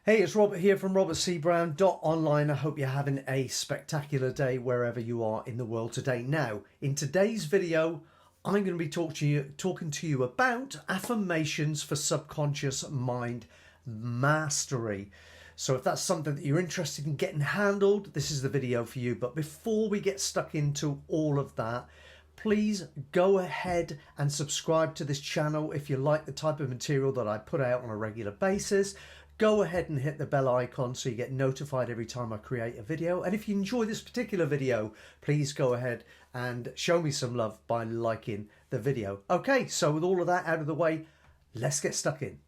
Hey, it's Robert here from robertcbrown.online. I hope you're having a spectacular day wherever you are in the world today. Now, in today's video, I'm going to be talking to you about affirmations for subconscious mind mastery. So if that's something that you're interested in getting handled, this is the video for you. But before we get stuck into all of that, please go ahead and subscribe to this channel if you like the type of material that I put out on a regular basis. Go ahead and hit the bell icon so you get notified every time I create a video. And if you enjoy this particular video, please go ahead and show me some love by liking the video. Okay, so with all of that out of the way, let's get stuck in.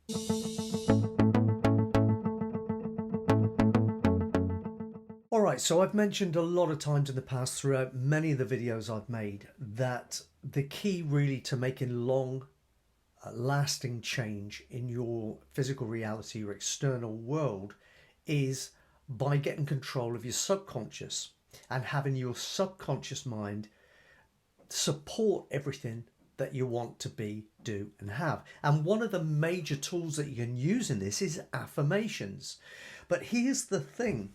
All right, so I've mentioned a lot of times in the past throughout many of the videos I've made that the key really to making lasting change in your physical reality, your external world, is by getting control of your subconscious and having your subconscious mind support everything that you want to be, do and have. And one of the major tools that you can use in this is affirmations. But here's the thing.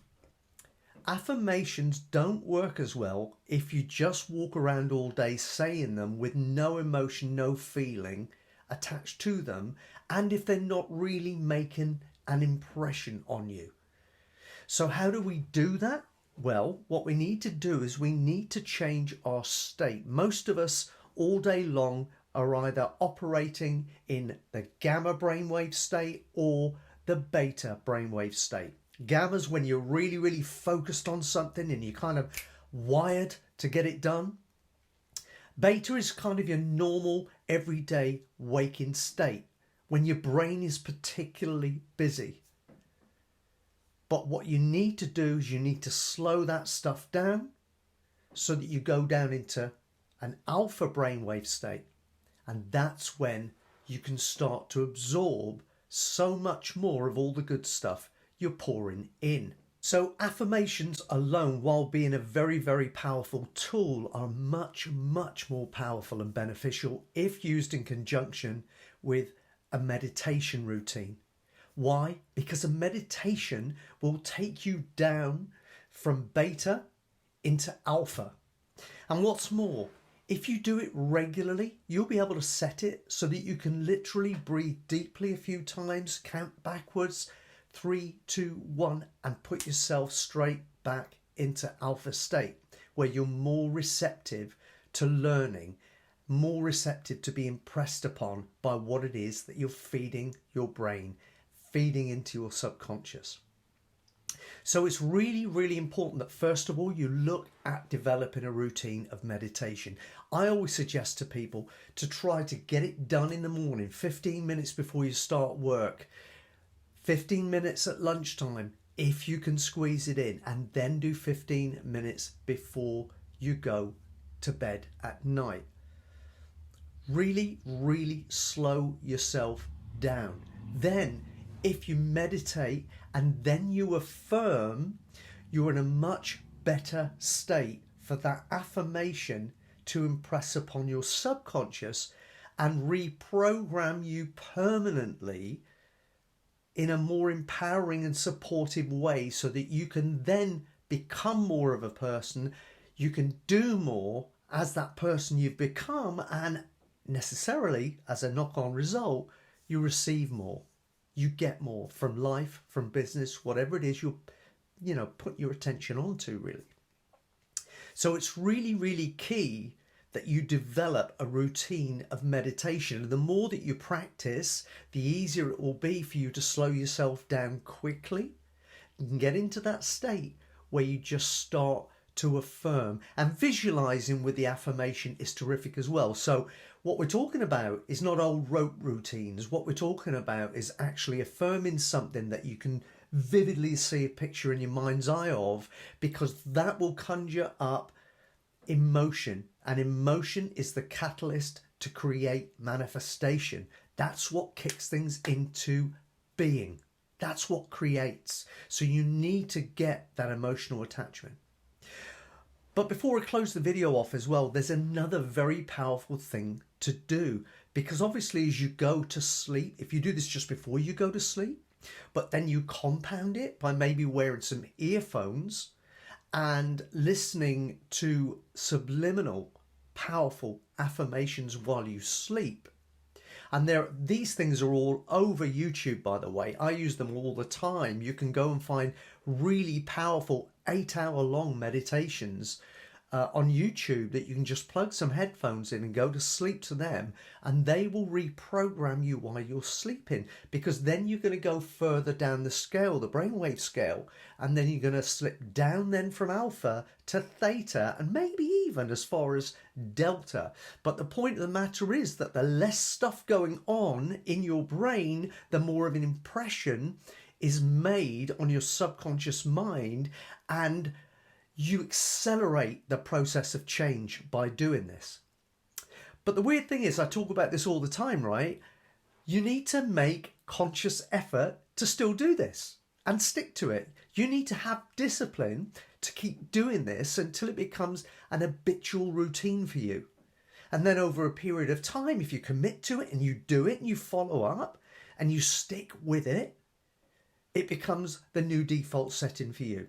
Affirmations don't work as well if you just walk around all day saying them with no emotion, no feeling attached to them, and if they're not really making an impression on you. So how do we do that? Well, what we need to do is we need to change our state. Most of us all day long are either operating in the gamma brainwave state or the beta brainwave state. Gamma's when you're really focused on something and you're kind of wired to get it done. Beta is kind of your normal, everyday waking state when your brain is particularly busy. But what you need to do is you need to slow that stuff down so that you go down into an alpha brainwave state. And that's when you can start to absorb so much more of all the good stuff you're pouring in. So affirmations alone, while being a very powerful tool, are much more powerful and beneficial if used in conjunction with a meditation routine. Why? Because a meditation will take you down from beta into alpha. And what's more, if you do it regularly, you'll be able to set it so that you can literally breathe deeply a few times, count backwards, 3, 2, 1, and put yourself straight back into alpha state, where you're more receptive to learning, more receptive to be impressed upon by what it is that you're feeding your brain, feeding into your subconscious. So it's really important that first of all you look at developing a routine of meditation. I always suggest to people to try to get it done in the morning, 15 minutes before you start work, 15 minutes at lunchtime if you can squeeze it in, and then do 15 minutes before you go to bed at night. Really slow yourself down. Then if you meditate and then you affirm, you're in a much better state for that affirmation to impress upon your subconscious and reprogram you permanently in a more empowering and supportive way, so that you can then become more of a person, you can do more as that person you've become, and necessarily as a knock-on result, you receive more, you get more from life, from business, whatever it is you put your attention onto, really. So it's really key that you develop a routine of meditation. And the more that you practice, the easier it will be for you to slow yourself down quickly. You can get into that state where you just start to affirm, and visualizing with the affirmation is terrific as well. So what we're talking about is not old rote routines. What we're talking about is actually affirming something that you can vividly see a picture in your mind's eye of, because that will conjure up emotion, and emotion is the catalyst to create manifestation. That's what kicks things into being. That's what creates. So you need to get that emotional attachment. But before I close the video off as well, there's another very powerful thing to do, because obviously as you go to sleep, if you do this just before you go to sleep, But then you compound it by maybe wearing some earphones and listening to subliminal, powerful affirmations while you sleep. And these things are all over YouTube, by the way. I use them all the time. You can go and find really powerful 8-hour long meditations on YouTube that you can just plug some headphones in and go to sleep to them, and they will reprogram you while you're sleeping, because then you're going to go further down the scale, the brainwave scale, and then you're going to slip down then from alpha to theta, and maybe even as far as delta. But the point of the matter is that the less stuff going on in your brain, the more of an impression is made on your subconscious mind, and you accelerate the process of change by doing this. But the weird thing is, I talk about this all the time, right? You need to make conscious effort to still do this and stick to it. You need to have discipline to keep doing this until it becomes an habitual routine for you. And then over a period of time, if you commit to it and you do it and you follow up and you stick with it, it becomes the new default setting for you.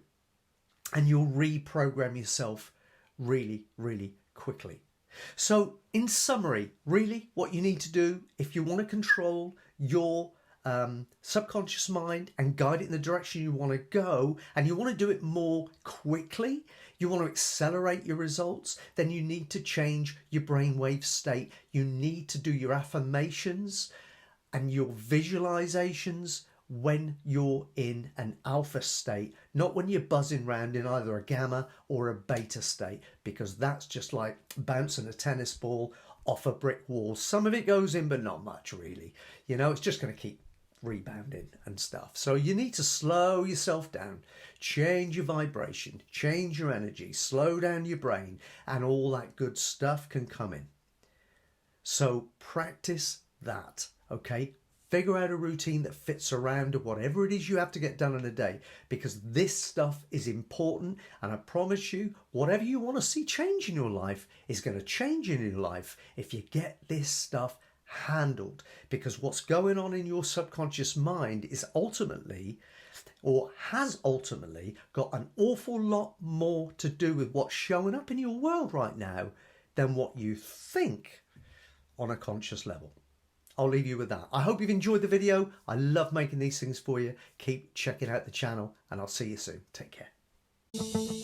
And you'll reprogram yourself really, really quickly. So in summary, really what you need to do if you want to control your subconscious mind and guide it in the direction you want to go, and you want to do it more quickly, you want to accelerate your results, then you need to change your brainwave state. You need to do your affirmations and your visualizations when you're in an alpha state, not when you're buzzing around in either a gamma or a beta state, because that's just like bouncing a tennis ball off a brick wall. Some of it goes in, but not much really. You know, it's just going to keep rebounding and stuff. So you need to slow yourself down, change your vibration, change your energy, slow down your brain, and all that good stuff can come in. So practice that, okay? Figure out a routine that fits around whatever it is you have to get done in a day, because this stuff is important, and I promise you, whatever you want to see change in your life is going to change in your life if you get this stuff handled. Because what's going on in your subconscious mind is ultimately, or has ultimately, got an awful lot more to do with what's showing up in your world right now than what you think on a conscious level. I'll leave you with that. I hope you've enjoyed the video. I love making these things for you. Keep checking out the channel, and I'll see you soon. Take care.